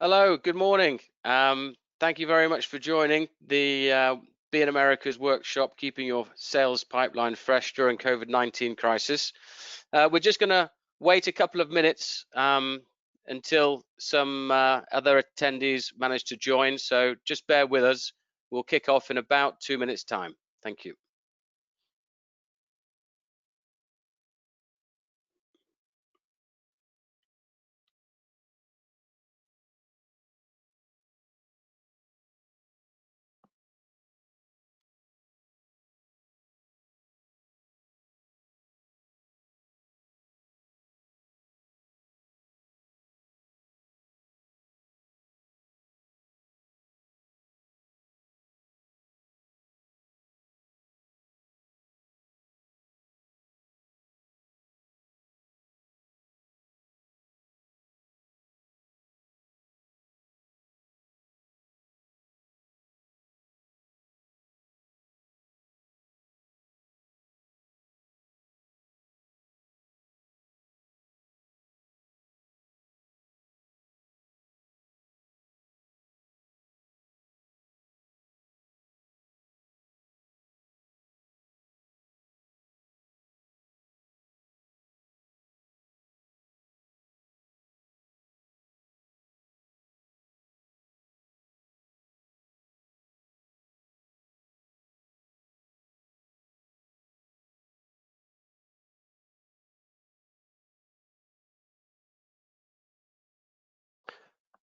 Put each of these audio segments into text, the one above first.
Hello, good morning. Thank you very much for joining the BNamericas Workshop, keeping your sales pipeline fresh during COVID-19 crisis. We're just going to wait a couple of minutes until some other attendees manage to join, so just bear with us. We'll kick off in about 2 minutes' time. Thank you.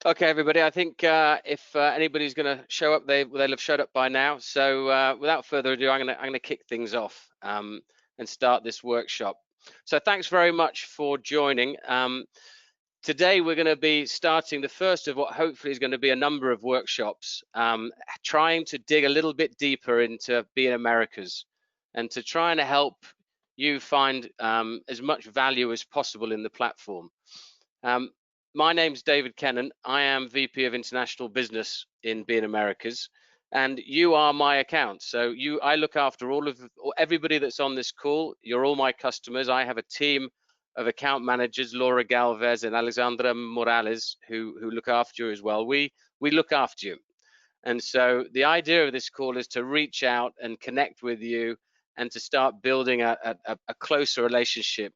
Okay, everybody. I think if anybody's going to show up, they'll have showed up by now. So without further ado, I'm going to kick things off and start this workshop. So thanks very much for joining. Today we're going to be starting the first of what hopefully is going to be a number of workshops, trying to dig a little bit deeper into BNamericas and to try and help you find as much value as possible in the platform. My name's David Kennan. I am VP of International Business in BNamericas, and you are my account. So I look after everybody that's on this call. You're all my customers. I have a team of account managers, Laura Galvez and Alexandra Morales, who look after you as well. We look after you. And so the idea of this call is to reach out and connect with you and to start building a closer relationship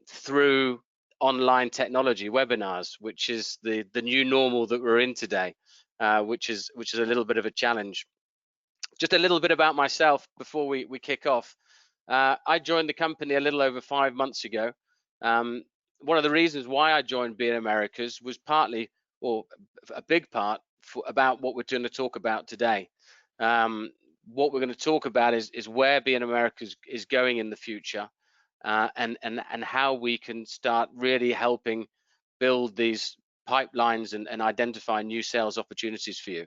through online technology, webinars, which is the new normal that we're in today, which is a little bit of a challenge. Just a little bit about myself before we kick off. I joined the company a little over 5 months ago. One of the reasons why I joined BNamericas was partly, or a big part, about what we're going to talk about today. What we're going to talk about is where BNamericas is going in the future. And how we can start really helping build these pipelines and identify new sales opportunities for you.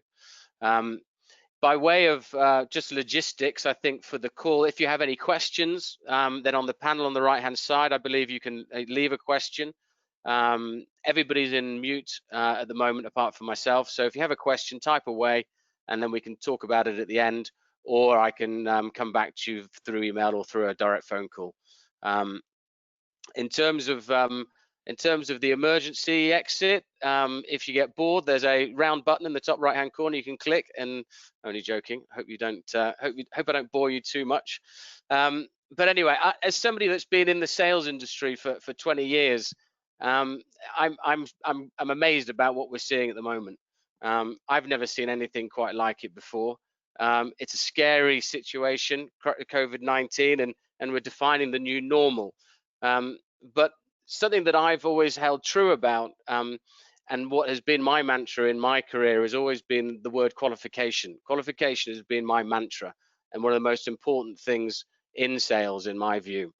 By way of just logistics, I think for the call, if you have any questions, then on the panel on the right-hand side, I believe you can leave a question. Everybody's in mute at the moment, apart from myself. So if you have a question, type away, and then we can talk about it at the end, or I can come back to you through email or through a direct phone call. In terms of the emergency exit, if you get bored, there's a round button in the top right-hand corner you can click. And only joking. Hope you don't. Hope I don't bore you too much. But anyway, as somebody that's been in the sales industry for 20 years, I'm amazed about what we're seeing at the moment. I've never seen anything quite like it before. It's a scary situation, COVID-19, and we're defining the new normal. But something that I've always held true about, and what has been my mantra in my career, has always been the word qualification. Qualification has been my mantra and one of the most important things in sales, in my view.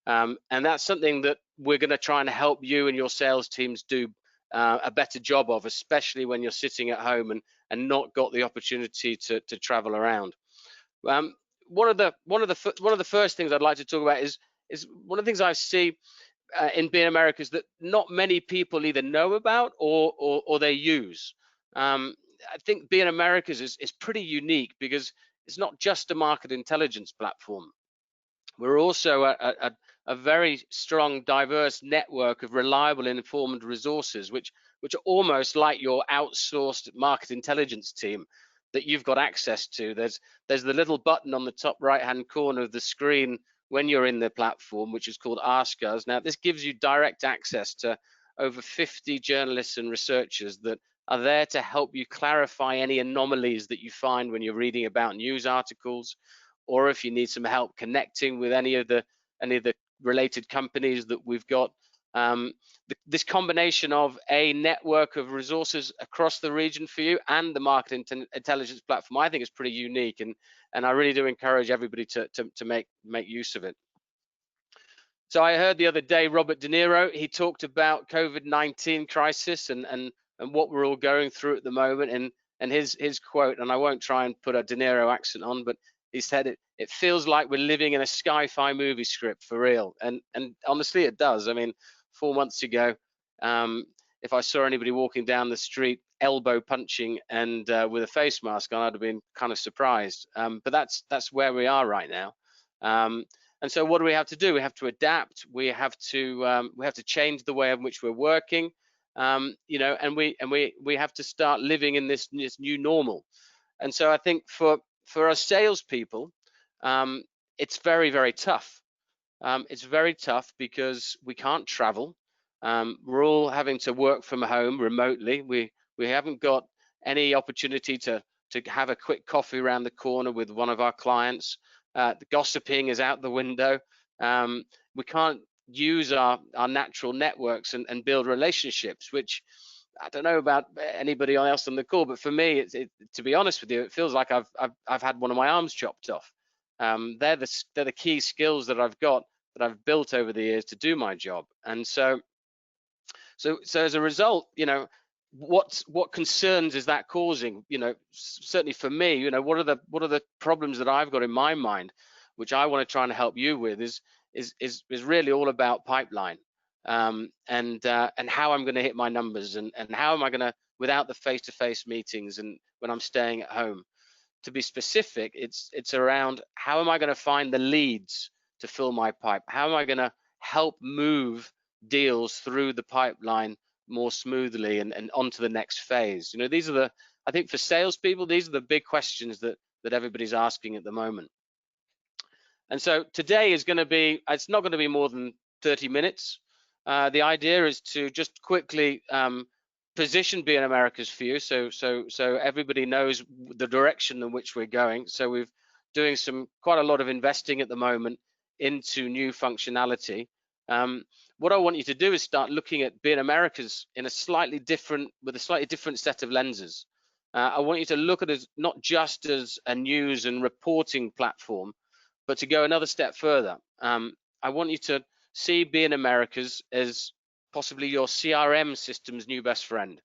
And that's something that we're going to try and help you and your sales teams do a better job of, especially when you're sitting at home and not got the opportunity to travel around. One of the first things I'd like to talk about is one of the things I see in BNamericas that not many people either know about or they use. I think BNamericas is pretty unique because it's not just a market intelligence platform. We're also a a very strong, diverse network of reliable and informed resources, which are almost like your outsourced market intelligence team that you've got access to. There's the little button on the top right-hand corner of the screen when you're in the platform, which is called Ask Us. Now, this gives you direct access to over 50 journalists and researchers that are there to help you clarify any anomalies that you find when you're reading about news articles, or if you need some help connecting with any of the related companies that we've got. This combination of a network of resources across the region for you and the market intelligence platform, I think is pretty unique, and I really do encourage everybody to make use of it. So I heard the other day Robert De Niro, he talked about COVID-19 crisis and what we're all going through at the moment, and his quote, and I won't try and put a De Niro accent on, but he said it feels like we're living in a sci-fi movie script for real, and honestly it does. I mean, 4 months ago, if I saw anybody walking down the street elbow punching and with a face mask on, I'd have been kind of surprised. But that's where we are right now. And so what do we have to do? We have to adapt. We have to change the way in which we're working, you know, and we have to start living in this new normal. And so I think for us salespeople, it's very tough. It's very tough because we can't travel. We're all having to work from home remotely. We haven't got any opportunity to have a quick coffee around the corner with one of our clients. The gossiping is out the window. We can't use our natural networks and build relationships, which I don't know about anybody else on the call, but for me, to be honest with you, it feels like I've had one of my arms chopped off. They're the key skills that I've got, that I've built over the years to do my job. And so as a result, you know, what concerns is that causing? You know, certainly for me, you know, what are the problems that I've got in my mind, which I want to try and help you with, is really all about pipeline, and how I'm going to hit my numbers, and how am I going to, without the face-to-face meetings and when I'm staying at home. To be specific, it's around how am I going to find the leads to fill my pipe? How am I going to help move deals through the pipeline more smoothly and onto the next phase? You know, these are I think for salespeople, these are the big questions that everybody's asking at the moment. And so today is going to be, it's not going to be more than 30 minutes. The idea is to just quickly position BNamericas for you, so everybody knows the direction in which we're going. So we're doing quite a lot of investing at the moment into new functionality. What I want you to do is start looking at BNamericas in with a slightly different set of lenses. I want you to look at it not just as a news and reporting platform, but to go another step further. I want you to see BNamericas as possibly your CRM system's new best friend.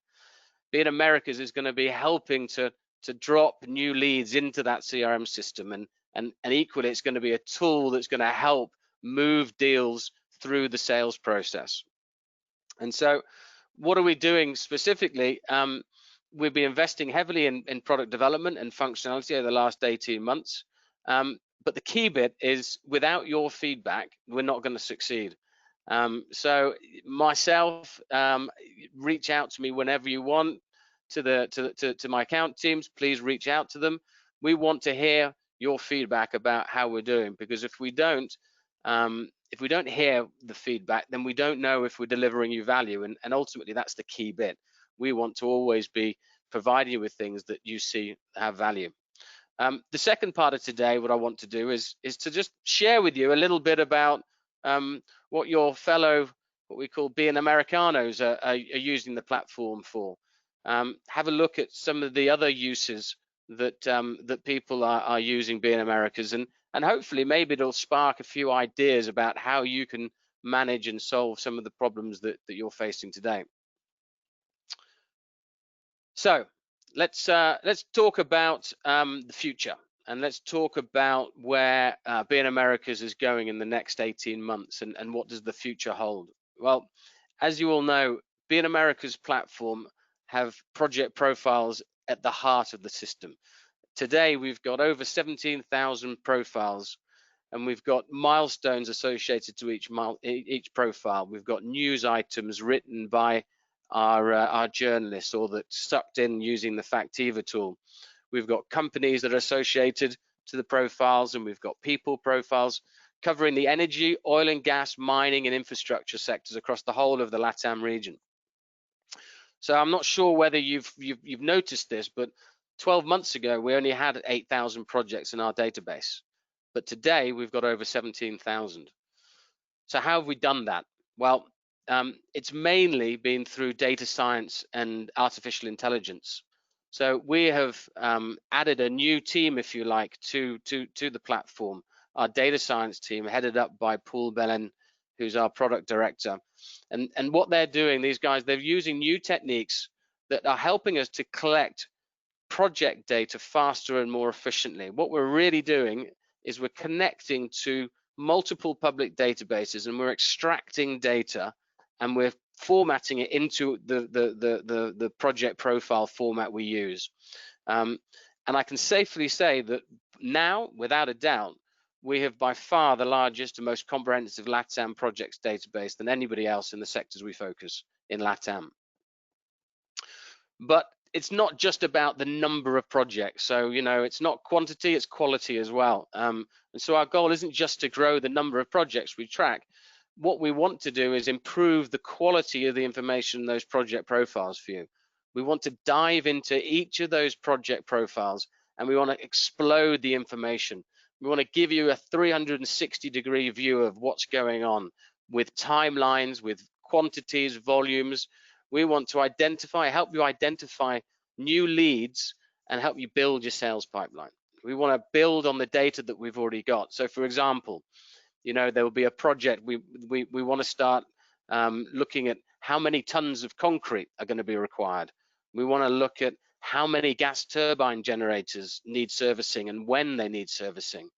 BNamericas is going to be helping to drop new leads into that CRM system, and equally, it's going to be a tool that's going to help move deals through the sales process. And so what are we doing specifically? We've been investing heavily in product development and functionality over the last 18 months. But the key bit is, without your feedback, we're not going to succeed. So myself, reach out to me whenever you want. To my account teams, please reach out to them. We want to hear your feedback about how we're doing, because if we don't hear the feedback, then we don't know if we're delivering you value, and ultimately that's the key bit. We want to always be providing you with things that you see have value. The second part of today, what I want to do is to just share with you a little bit about what your fellow, what we call BNAmericanos are using the platform for. Have a look at some of the other uses that people are using BNamericas, and hopefully maybe it'll spark a few ideas about how you can manage and solve some of the problems that you're facing today. So let's talk about the future, and let's talk about where BNamericas is going in the next 18 months, and what does the future hold. Well, as you all know, BNamericas platform have project profiles at the heart of the system. Today we've got over 17,000 profiles, and we've got milestones associated to each profile. We've got news items written by our journalists or that sucked in using the Factiva tool. We've got companies that are associated to the profiles, and we've got people profiles covering the energy, oil and gas, mining and infrastructure sectors across the whole of the LATAM region. So I'm not sure whether you've noticed this, but 12 months ago we only had 8,000 projects in our database, but today we've got over 17,000. So how have we done that? Well, it's mainly been through data science and artificial intelligence. So we have added a new team, if you like, to the platform. Our data science team, headed up by Paul Belen, who's our product director. And what they're doing, these guys, they're using new techniques that are helping us to collect project data faster and more efficiently. What we're really doing is we're connecting to multiple public databases, and we're extracting data and we're formatting it into the project profile format we use. And I can safely say that now, without a doubt, we have by far the largest and most comprehensive LATAM projects database than anybody else in the sectors we focus in LATAM. But it's not just about the number of projects. So, you know, it's not quantity, it's quality as well. And so our goal isn't just to grow the number of projects we track. What we want to do is improve the quality of the information in those project profiles for you. We want to dive into each of those project profiles, and we want to explode the information. We want to give you a 360-degree view of what's going on with timelines, with quantities, volumes. We want to help you identify new leads and help you build your sales pipeline. We want to build on the data that we've already got. So for example, you know, there will be a project, we want to start looking at how many tons of concrete are going to be required. We want to look at how many gas turbine generators need servicing and when they need servicing.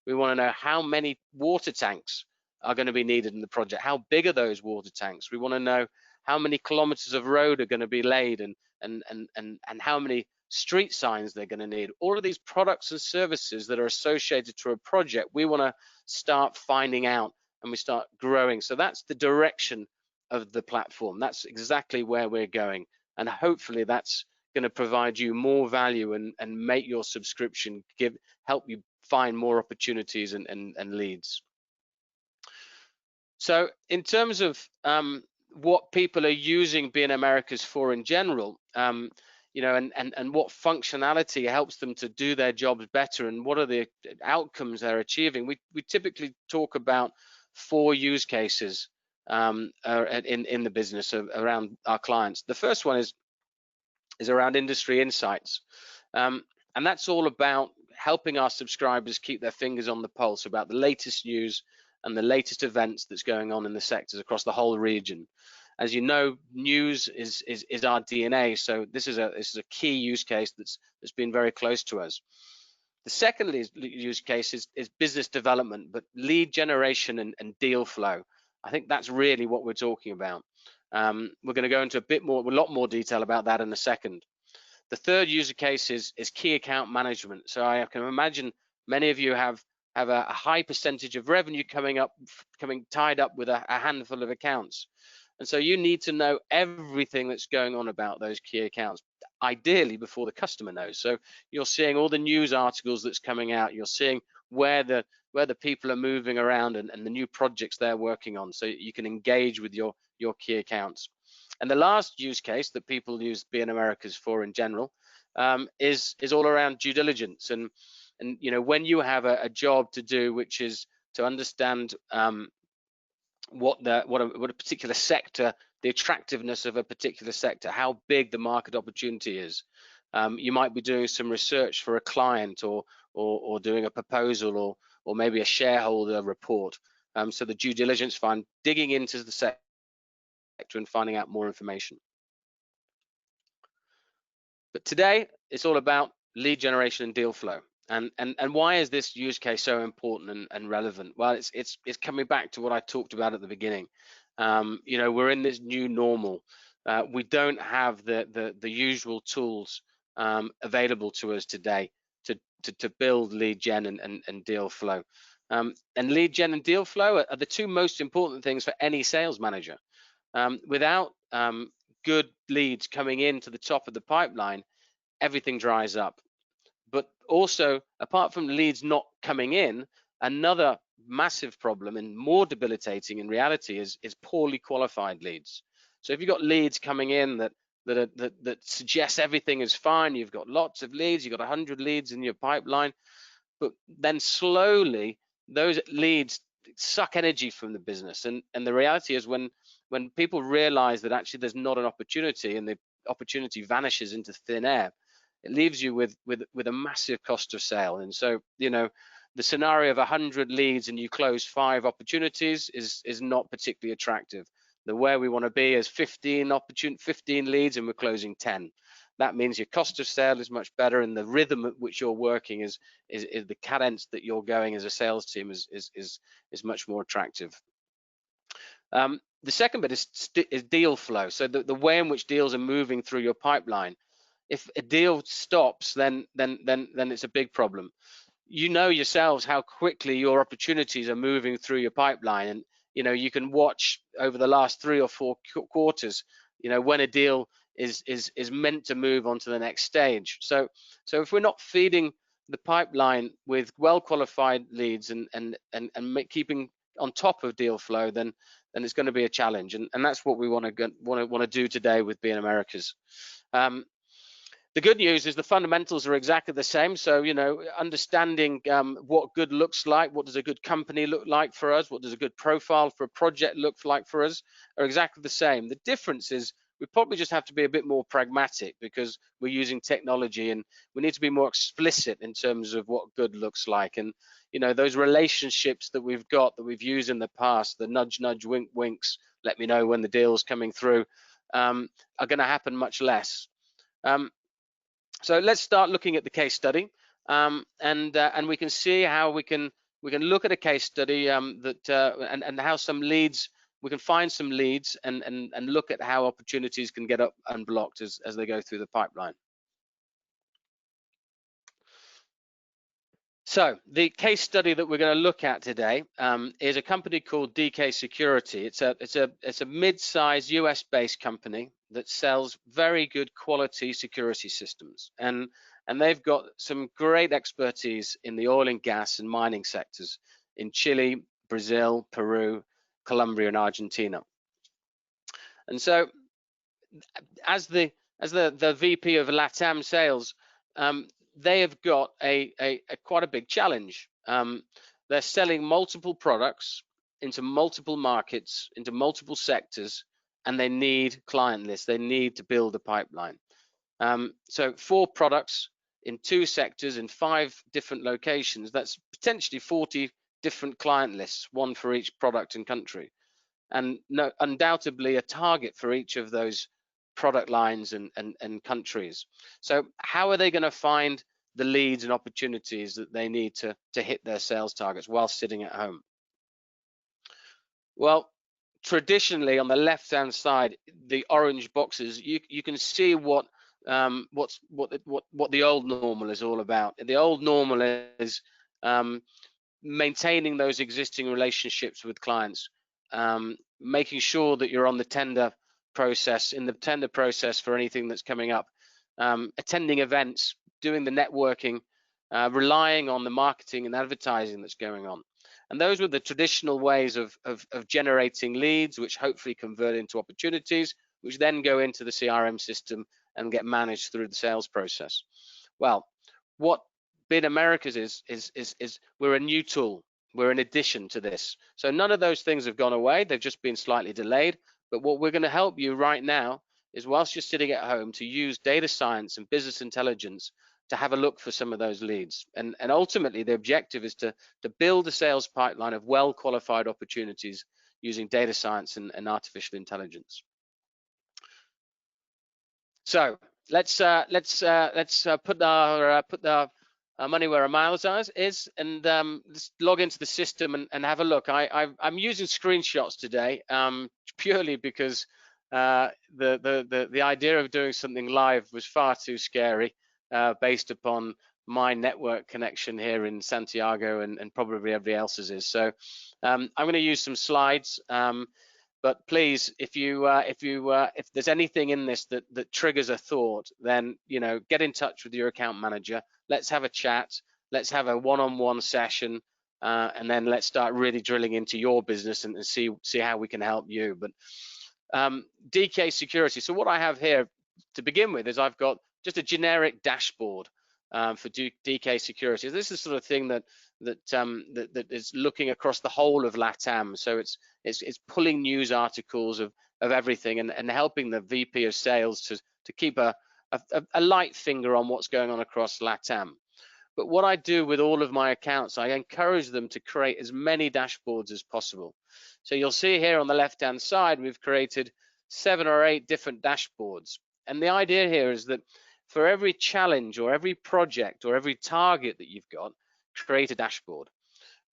We want to know how many water tanks are going to be needed in the project. How big are those water tanks? We want to know how many kilometers of road are going to be laid and how many street signs they're going to need. All of these products and services that are associated to a project, we want to start finding out, and we start growing. So that's the direction of the platform. That's exactly where we're going, and hopefully that's going to provide you more value and make your subscription help you find more opportunities and leads. So in terms of what people are using BNamericas for in general, you know, and what functionality helps them to do their jobs better, and what are the outcomes they're achieving, we typically talk about 4 use cases in the business around our clients. The first one is around industry insights, and that's all about helping our subscribers keep their fingers on the pulse about the latest news and the latest events that's going on in the sectors across the whole region. As you know, news is our DNA, so this is a key use case that's been very close to us. The second use case is business development, but lead generation and deal flow. I think that's really what we're talking about. We're going to go into a lot more detail about that in a second. The third user case is key account management. So I can imagine many of you have a high percentage of revenue coming tied up with a handful of accounts. And so you need to know everything that's going on about those key accounts, ideally before the customer knows. So you're seeing all the news articles that's coming out. You're seeing where the people are moving around and the new projects they're working on, so you can engage with your key accounts. And the last use case that people use BNamericas for in general is all around due diligence. And you know, when you have a job to do, which is to understand what a particular sector, the attractiveness of a particular sector, how big the market opportunity is. You might be doing some research for a client, or doing a proposal, or maybe a shareholder report. So the due diligence fund, digging into the sector and finding out more information. But today it's all about lead generation and deal flow. And why is this use case so important and relevant? Well, it's coming back to what I talked about at the beginning. You know, we're in this new normal. We don't have the usual tools available to us today to build lead gen and deal flow. And lead gen and deal flow are the two most important things for any sales manager. Without good leads coming into the top of the pipeline, everything dries up. But also, apart from leads not coming in, another massive problem and more debilitating in reality is poorly qualified leads. So if you've got leads coming in that suggest everything is fine, you've got lots of leads, you've got 100 leads in your pipeline, but then slowly those leads suck energy from the business. And the reality is when people realize that actually there's not an opportunity and the opportunity vanishes into thin air, it leaves you with a massive cost of sale. And so, you know, the scenario of 100 leads and you close 5 opportunities is not particularly attractive. The where we want to be is 15 leads and we're closing 10. That means your cost of sale is much better, and the rhythm at which you're working is the cadence that you're going as a sales team is much more attractive. The second bit is deal flow. So the way in which deals are moving through your pipeline. If a deal stops, then it's a big problem. You know yourselves how quickly your opportunities are moving through your pipeline, and you know you can watch over the last 3 or 4 quarters, you know, when a deal is meant to move on to the next stage. So if we're not feeding the pipeline with well qualified leads and keeping on top of deal flow, then it's going to be a challenge, and that's what we want to do today with BNamericas. The good news is the fundamentals are exactly the same. So, you know, understanding what good looks like, what does a good company look like for us, what does a good profile for a project look like for us, are exactly the same. The difference is we probably just have to be a bit more pragmatic because we're using technology, and we need to be more explicit in terms of what good looks like. And, you know, those relationships that we've got, that we've used in the past, the nudge, nudge, wink, winks, let me know when the deal's coming through, are going to happen much less. So let's start looking at the case study, and we can see how we can look at a case study and how some leads, we can find some leads and look at how opportunities can get up unblocked as they go through the pipeline. So the case study that we're going to look at today is a company called DK Security. It's a mid-sized US-based company that sells very good quality security systems, and they've got some great expertise in the oil and gas and mining sectors in Chile, Brazil, Peru, Colombia, and Argentina. And so, as the VP of LATAM sales, they have got quite a big challenge. They're selling multiple products into multiple markets, into multiple sectors, and they need client lists. They need to build a pipeline. So 4 products in 2 sectors in 5 different locations. That's potentially 40 different client lists, 1 for each product and country, and undoubtedly a target for each of those product lines and countries. So how are they going to find the leads and opportunities that they need to hit their sales targets while sitting at home? Well, traditionally on the left-hand side, the orange boxes, you can see what the old normal is all about. The old normal is maintaining those existing relationships with clients, making sure that you're on the tender process, for anything that's coming up, attending events, doing the networking, relying on the marketing and advertising that's going on. And those were the traditional ways of generating leads, which hopefully convert into opportunities, which then go into the CRM system and get managed through the sales process. Well, what BNamericas is we're a new tool. We're an addition to this. So none of those things have gone away. They've just been slightly delayed. But what we're going to help you right now is, whilst you're sitting at home, to use data science and business intelligence to have a look for some of those leads. And ultimately, the objective is to build a sales pipeline of well-qualified opportunities using data science and artificial intelligence. So let's put our money where our mouth is, and let's log into the system and have a look. I'm using screenshots today purely because the idea of doing something live was far too scary based upon my network connection here in Santiago, and probably everybody else's is. So I'm going to use some slides. But please, if there's anything in this that triggers a thought, then get in touch with your account manager. Let's have a chat. Let's have a one-on-one session, and then let's start really drilling into your business and see how we can help you. But DK security. So what I have here to begin with is I've got just a generic dashboard for DK security. This is the sort of thing that is looking across the whole of LATAM. So it's pulling news articles of everything and helping the VP of sales to keep a light finger on what's going on across LATAM. But what I do with all of my accounts, I encourage them to create as many dashboards as possible. So you'll see here on the left-hand side, we've created 7 or 8 different dashboards. And the idea here is that for every challenge or every project or every target that you've got, create a dashboard.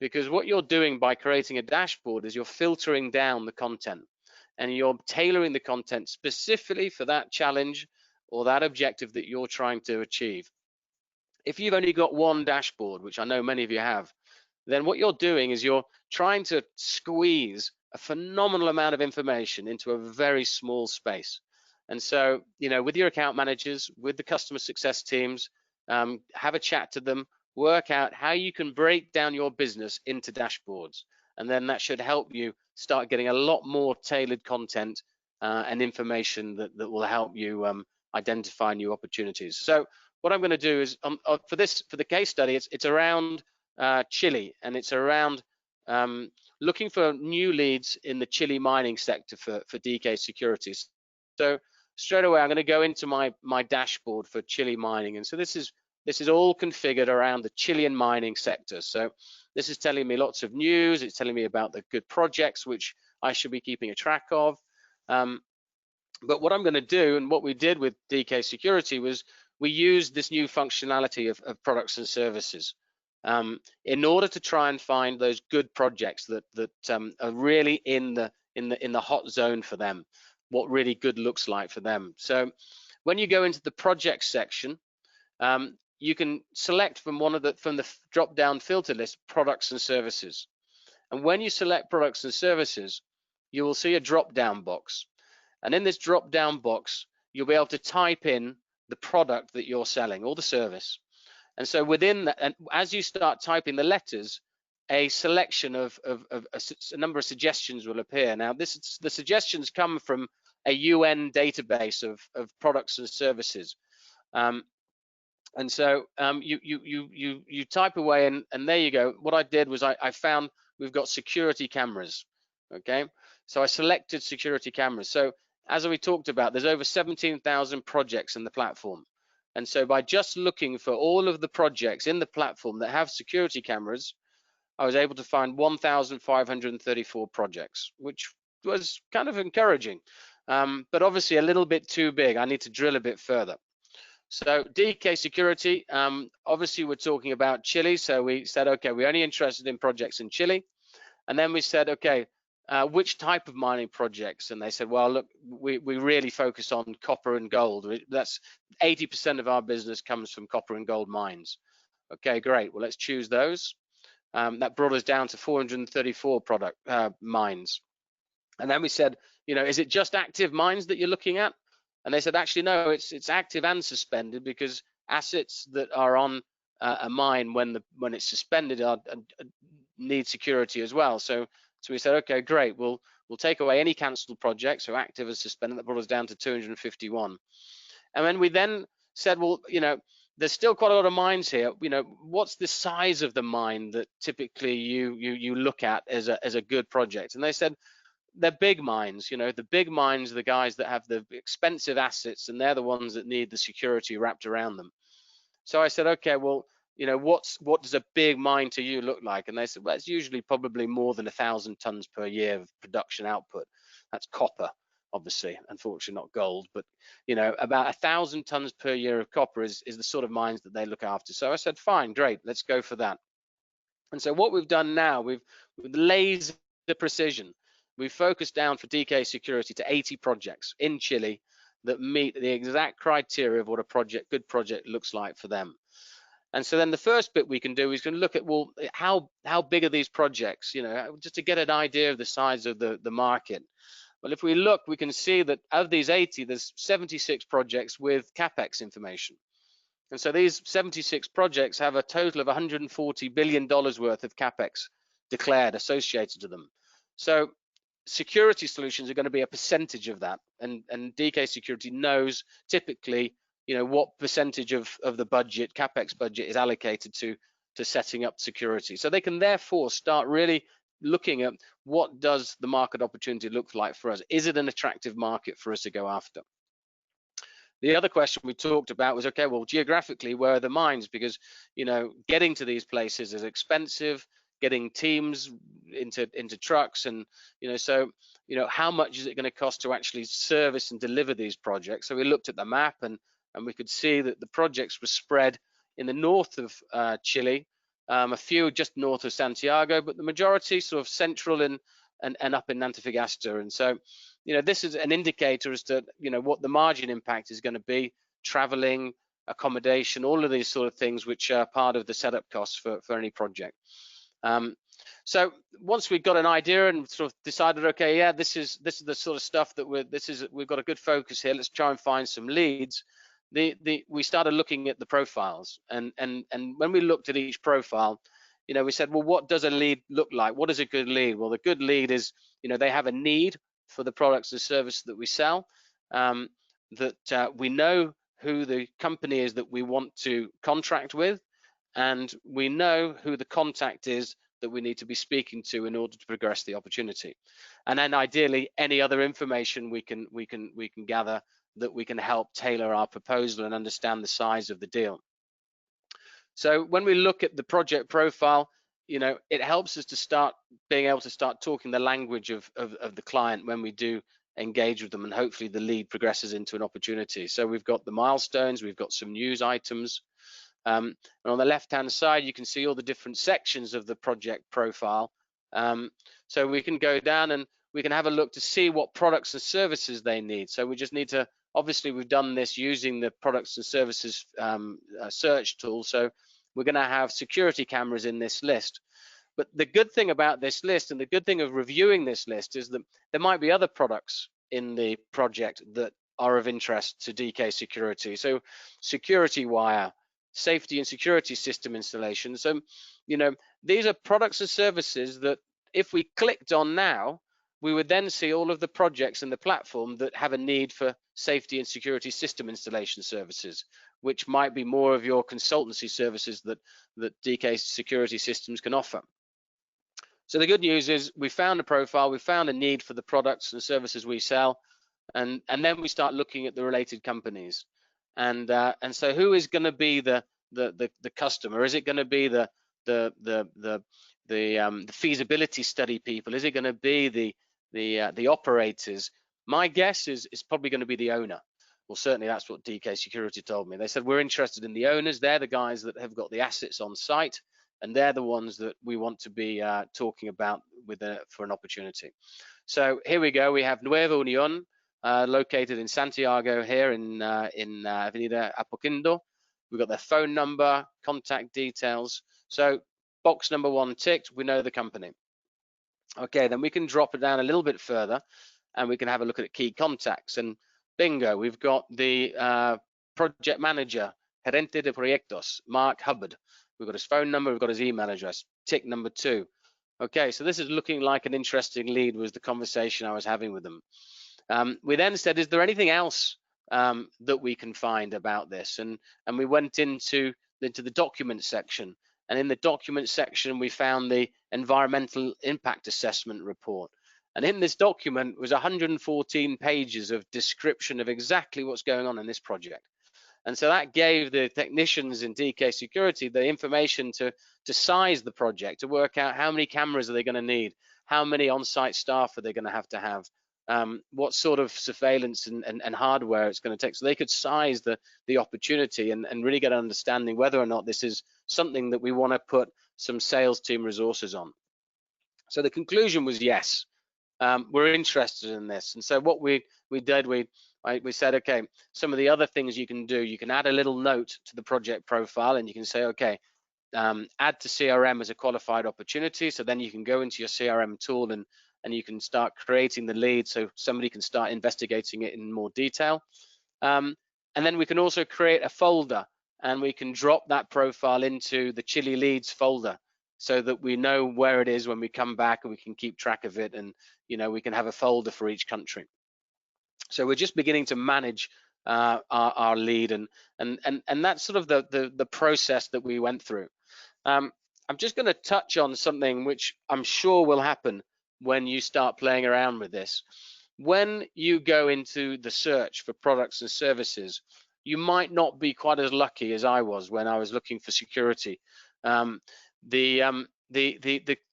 Because what you're doing by creating a dashboard is you're filtering down the content, and you're tailoring the content specifically for that challenge or that objective that you're trying to achieve. If you've only got one dashboard, which I know many of you have, then what you're doing is you're trying to squeeze a phenomenal amount of information into a very small space. And so, with your account managers, with the customer success teams, have a chat to them, work out how you can break down your business into dashboards. And then that should help you start getting a lot more tailored content and information that will help you identify new opportunities. So what I'm going to do is for the case study, it's around Chile, and it's around looking for new leads in the Chile mining sector for DK securities. So straight away, I'm going to go into my dashboard for Chile mining, and so this is all configured around the Chilean mining sector. So this is telling me lots of news. It's telling me about the good projects which I should be keeping a track of. But what I'm going to do, and what we did with DK security, was we used this new functionality of products and services in order to try and find those good projects that are really in the hot zone for them, what really good looks like for them. So when you go into the project section, you can select from the drop-down filter list products and services. And when you select products and services, you will see a drop-down box. And in this drop-down box, you'll be able to type in the product that you're selling or the service. And so within that, and as you start typing the letters, a selection of a number of suggestions will appear. Now, the suggestions come from a UN database of products and services. And so you type away, and there you go. What I did was I found we've got security cameras. Okay, so I selected security cameras. So as we talked about, there's over 17,000 projects in the platform. And so by just looking for all of the projects in the platform that have security cameras, I was able to find 1,534 projects, which was kind of encouraging, but obviously a little bit too big. I need to drill a bit further. So DK security, obviously we're talking about Chile. So we said, okay, we're only interested in projects in Chile. And then we said, okay, which type of mining projects? And they said, well, look, we really focus on copper and gold. That's 80% of our business comes from copper and gold mines. Okay, great. Well, let's choose those. That brought us down to 434 mines. And then we said, is it just active mines that you're looking at? And they said, actually, no, it's active and suspended, because assets that are on a mine when it's suspended need security as well. So we said, okay, great. We'll take away any cancelled projects, so active and suspended. That brought us down to 251. And then we said, well, there's still quite a lot of mines here. What's the size of the mine that typically you look at as a good project? And they said, they're big mines. The big mines are the guys that have the expensive assets, and they're the ones that need the security wrapped around them. So I said, okay, well, what does a big mine to you look like? And they said, well, it's usually probably more than 1,000 tons per year of production output. That's copper, obviously, unfortunately not gold, but about 1,000 tons per year of copper is the sort of mines that they look after. So I said, fine, great, let's go for that. And so what we've done now, with laser precision, we've focused down for DK security to 80 projects in Chile that meet the exact criteria of what a good project looks like for them. And so then the first bit we can do is going to look at, well, how big are these projects, you know, just to get an idea of the size of the market. Well, if we look, we can see that of these 80, there's 76 projects with CapEx information. And so these 76 projects have a total of $140 billion worth of CapEx declared associated to them. So security solutions are going to be a percentage of that, and DK Security knows typically, you know, what percentage of the budget, CapEx budget, is allocated to setting up security. So they can therefore start really looking at what does the market opportunity look like for us. Is it an attractive market for us to go after? The other question we talked about was, okay, well, geographically, where are the mines? Because, you know, getting to these places is expensive, getting teams into trucks, and, you know, so, you know, how much is it going to cost to actually service and deliver these projects? So we looked at the map, and we could see that the projects were spread in the north of Chile, a few just north of Santiago, but the majority sort of central and up in Antofagasta. And so, you know, this is an indicator as to, you know, what the margin impact is going to be, traveling, accommodation, all of these sort of things which are part of the setup costs for any project. So once we've got an idea and sort of decided, okay, yeah, this is the sort of stuff that we've got a good focus here, let's try and find some leads. We started looking at the profiles, and when we looked at each profile, you know, we said, well, what does a lead look like? What is a good lead? Well, the good lead is, you know, they have a need for the products and services that we sell, that we know who the company is that we want to contract with, and we know who the contact is that we need to be speaking to in order to progress the opportunity. And then ideally, any other information we can gather that we can help tailor our proposal and understand the size of the deal. So when we look at the project profile, you know, it helps us to start being able to start talking the language of the client when we do engage with them, and hopefully the lead progresses into an opportunity. So we've got the milestones, we've got some news items, and on the left-hand side, you can see all the different sections of the project profile. So we can go down and we can have a look to see what products and services they need. So we just need to, obviously we've done this using the products and services search tool. So we're going to have security cameras in this list. But the good thing about this list, and the good thing of reviewing this list, is that there might be other products in the project that are of interest to DK Security. So security wire, safety and security system installation. So, you know, these are products and services that if we clicked on now, we would then see all of the projects in the platform that have a need for safety and security system installation services, which might be more of your consultancy services that DK Security Systems can offer. So the good news is we found a profile, we found a need for the products and services we sell, and then we start looking at the related companies. And so who is going to be the customer? Is it going to be the feasibility study people? Is it going to be the operators? My guess is it's probably going to be the owner. Well, certainly that's what DK Security told me. They said, we're interested in the owners. They're the guys that have got the assets on site, and they're the ones that we want to be talking about for an opportunity. So here we go. We have Nueva Unión, located in Santiago here in Avenida Apoquindo. We've got their phone number, contact details. So box number 1 ticked, we know the company. Okay, then we can drop it down a little bit further and we can have a look at key contacts, and bingo, we've got the project manager, Gerente de Proyectos, Mark Hubbard. We've got his phone number, we've got his email address, tick number 2. Okay, so this is looking like an interesting lead, was the conversation I was having with them. We then said, is there anything else that we can find about this? And we went into the document section, and in the document section we found the environmental impact assessment report. And in this document was 114 pages of description of exactly what's going on in this project. And so that gave the technicians in DK Security the information to size the project, to work out how many cameras are they going to need, how many on-site staff are they going to have, what sort of surveillance and hardware it's going to take, so they could size the opportunity and really get an understanding whether or not this is something that we want to put some sales team resources on. So the conclusion was yes. were interested in this. And so what we did, we said, okay, some of the other things you can do, you can add a little note to the project profile, and you can say, okay, add to CRM as a qualified opportunity. So then you can go into your CRM tool and you can start creating the lead, so somebody can start investigating it in more detail. And then we can also create a folder, and we can drop that profile into the Chile leads folder, so that we know where it is when we come back, and we can keep track of it, and we can have a folder for each country. So we're just beginning to manage our lead, and that's sort of the process that we went through. I'm just going to touch on something which I'm sure will happen when you start playing around with this. When you go into the search for products and services, you might not be quite as lucky as I was when I was looking for security. The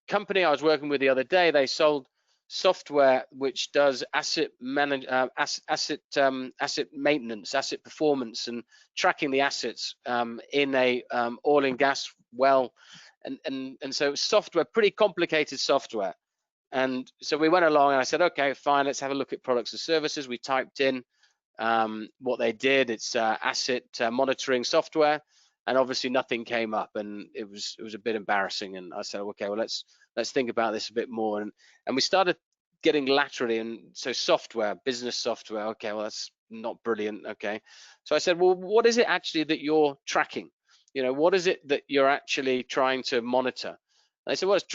company I was working with the other day, they sold software which does asset maintenance, asset performance, and tracking the assets in a oil and gas well, and so software, pretty complicated software. And so we went along, and I said, okay, fine, let's have a look at products and services. We typed in what they did. It's asset monitoring software, and obviously nothing came up, and it was a bit embarrassing. And I said, okay, well, let's think about this a bit more. And we started getting laterally, and so software, business software. Okay, well, that's not brilliant. Okay, so I said, well, what is it actually that you're tracking? What is it that you're actually trying to monitor? And they said, well, it's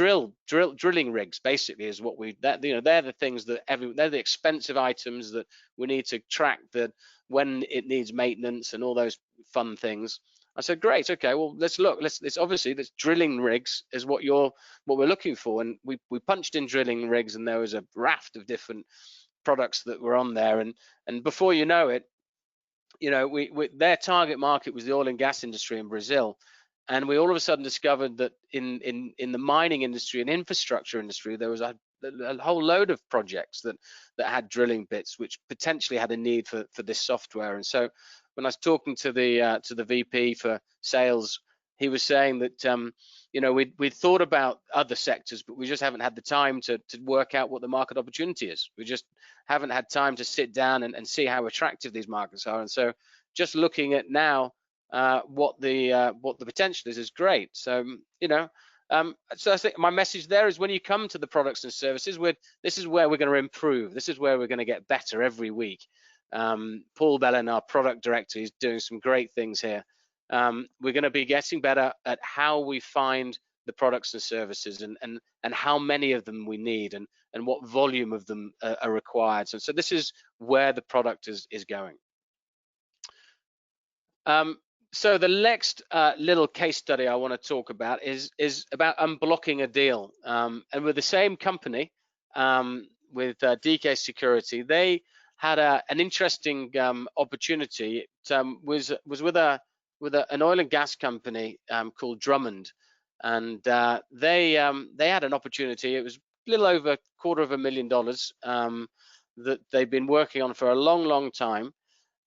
drilling rigs, basically, is what they're the things that they're the expensive items that we need to track, that when it needs maintenance and all those fun things. I said, great, okay, well, let's look. It's obviously this drilling rigs is what we're looking for. And we punched in drilling rigs, and there was a raft of different products that were on there. And before you know it, their target market was the oil and gas industry in Brazil. And we all of a sudden discovered that in the mining industry and infrastructure industry, there was a whole load of projects that had drilling bits, which potentially had a need for this software. And so when I was talking to the VP for sales, he was saying that we'd thought about other sectors, but we just haven't had the time to work out what the market opportunity is. We just haven't had time to sit down and see how attractive these markets are. And so just looking at now what the potential is great. So so I think my message there is, when you come to the products and services, this is where we're going to improve. This is where we're going to get better every week. Paul Bellin, our product director, is doing some great things here. We're going to be getting better at how we find the products and services, and how many of them we need, and what volume of them are required. So this is where the product is going. So the next little case study I want to talk about is about unblocking a deal, and with the same company, with DK Security. They had an interesting opportunity. It was with an oil and gas company called Drummond, and they had an opportunity. It was a little over $250,000 that they've been working on for a long time,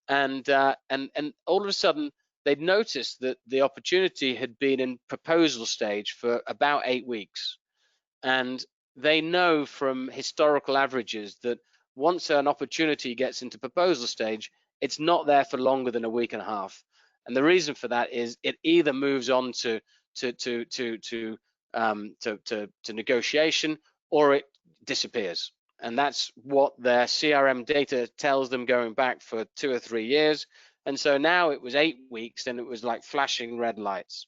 and all of a sudden they'd noticed that the opportunity had been in proposal stage for about 8 weeks. And they know from historical averages that once an opportunity gets into proposal stage, it's not there for longer than a week and a half. And the reason for that is it either moves on to negotiation, or it disappears. And that's what their CRM data tells them, going back for 2 or 3 years. And so now it was 8 weeks, and it was like flashing red lights.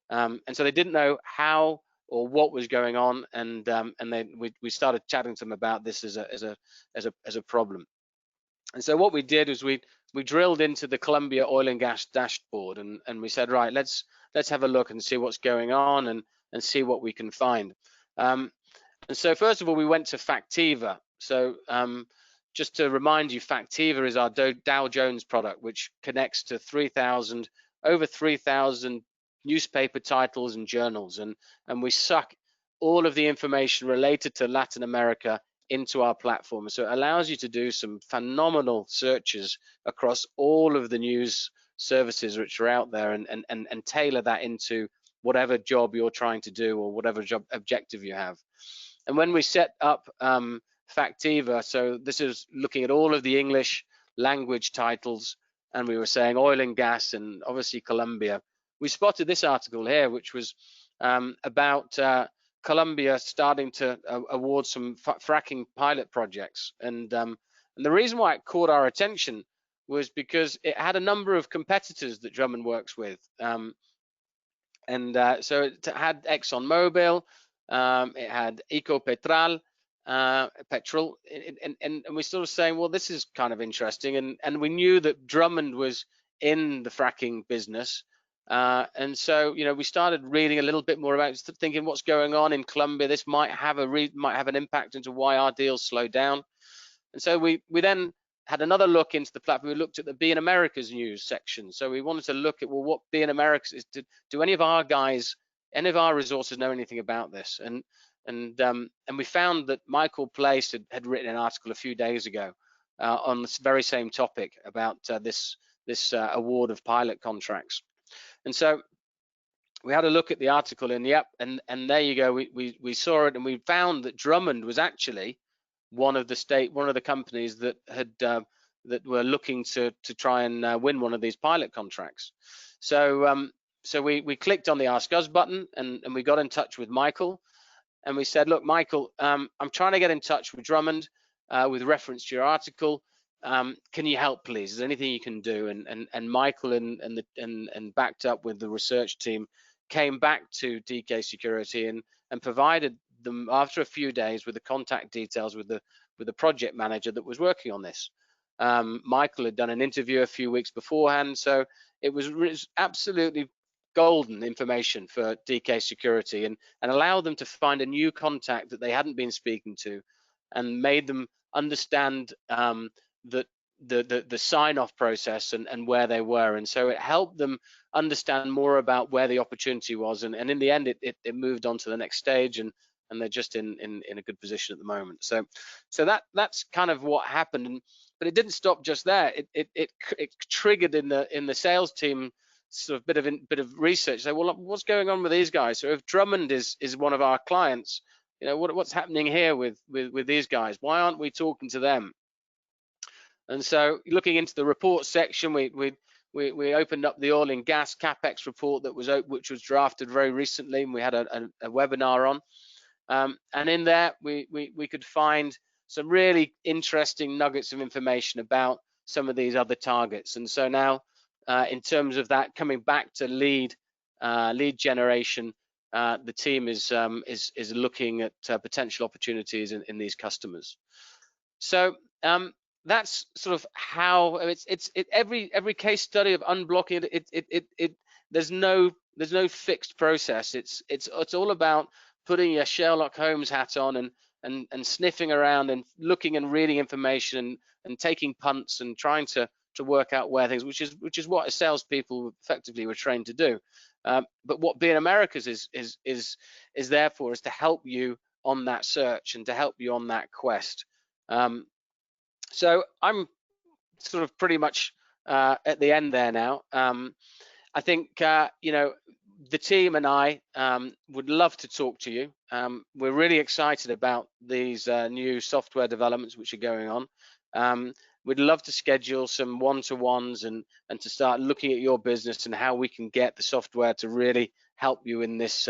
And so they didn't know how or what was going on, and then we started chatting to them about this as a problem. And so what we did was we drilled into the Colombia oil and gas dashboard, and we said, right, let's have a look and see what's going on, and see what we can find. And so first of all, we went to Factiva. So just to remind you, Factiva is our Dow Jones product, which connects to over 3,000 newspaper titles and journals, and we suck all of the information related to Latin America into our platform. So it allows you to do some phenomenal searches across all of the news services which are out there, and tailor that into whatever job you're trying to do, or whatever job objective you have. And when we set up Factiva. So this is looking at all of the English language titles, and we were saying oil and gas and obviously Colombia. We spotted this article here, which was about Colombia starting to award some fracking pilot projects. And the reason why it caught our attention was because it had a number of competitors that Drummond works with. So it had ExxonMobil, it had Ecopetrol, petrol, and we sort of saying, well, this is kind of interesting, and we knew that Drummond was in the fracking business, and so we started reading a little bit more about it, thinking what's going on in Colombia. This might have an impact into why our deals slowed down, and so we then had another look into the platform. We looked at the BNamericas news section, so we wanted to look at, well, what BNamericas is. Do any of our guys, any of our resources know anything about this? And we found that Michael Place had written an article a few days ago on this very same topic about this award of pilot contracts. And so we had a look at the article, and and there you go. We saw it, and we found that Drummond was actually one of the companies that that were looking to try and win one of these pilot contracts. So we clicked on the Ask Us button, and we got in touch with Michael. And we said, look, Michael, I'm trying to get in touch with Drummond with reference to your article. Can you help, please? Is there anything you can do? And Michael and backed up with the research team came back to DK Security and provided them after a few days with the contact details with the project manager that was working on this. Michael had done an interview a few weeks beforehand, so it was absolutely golden information for DK Security, and allowed them to find a new contact that they hadn't been speaking to, and made them understand that the sign-off process and where they were. And so it helped them understand more about where the opportunity was, and in the end it moved on to the next stage, and they're just in a good position at the moment. So that's kind of what happened. But it didn't stop just there. It triggered in the sales team sort of bit of research. Say, well, what's going on with these guys? So if Drummond is one of our clients, what's happening here with these guys? Why aren't we talking to them? And so looking into the report section, we opened up the oil and gas capex report which was drafted very recently, and we had a webinar on. And in there we could find some really interesting nuggets of information about some of these other targets. And so now, in terms of that, coming back to lead generation, the team is looking at potential opportunities in these customers. So that's sort of how it's every case study of unblocking it. There's no fixed process. It's all about putting your Sherlock Holmes hat on and sniffing around and looking and reading information and taking punts and trying to work out where things, which is what salespeople effectively were trained to do. But what BNamericas is there for is to help you on that search and to help you on that quest. So I'm sort of pretty much at the end there now. I think the team and I would love to talk to you. We're really excited about these new software developments which are going on. We'd love to schedule some one-to-ones and to start looking at your business and how we can get the software to really help you in this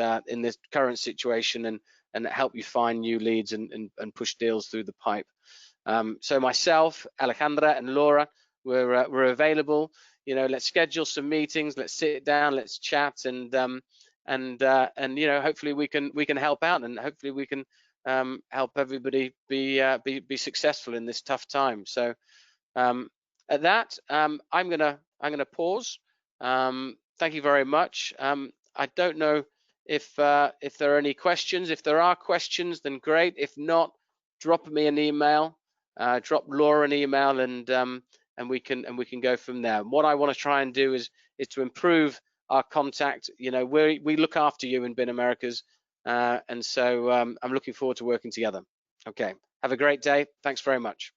current situation and help you find new leads and push deals through the pipe. So myself, Alejandra, and Laura, we're available. Let's schedule some meetings. Let's sit down. Let's chat, and hopefully we can help out, and hopefully we can help everybody be successful in this tough time. So at that, I'm gonna pause. Thank you very much. I don't know if there are any questions. If there are questions, then great. If not, drop me an email. Drop Laura an email, and we can go from there. What I want to try and do is to improve our contact. We look after you in BNamericas, and so I'm looking forward to working together. Okay, have a great day. Thanks very much.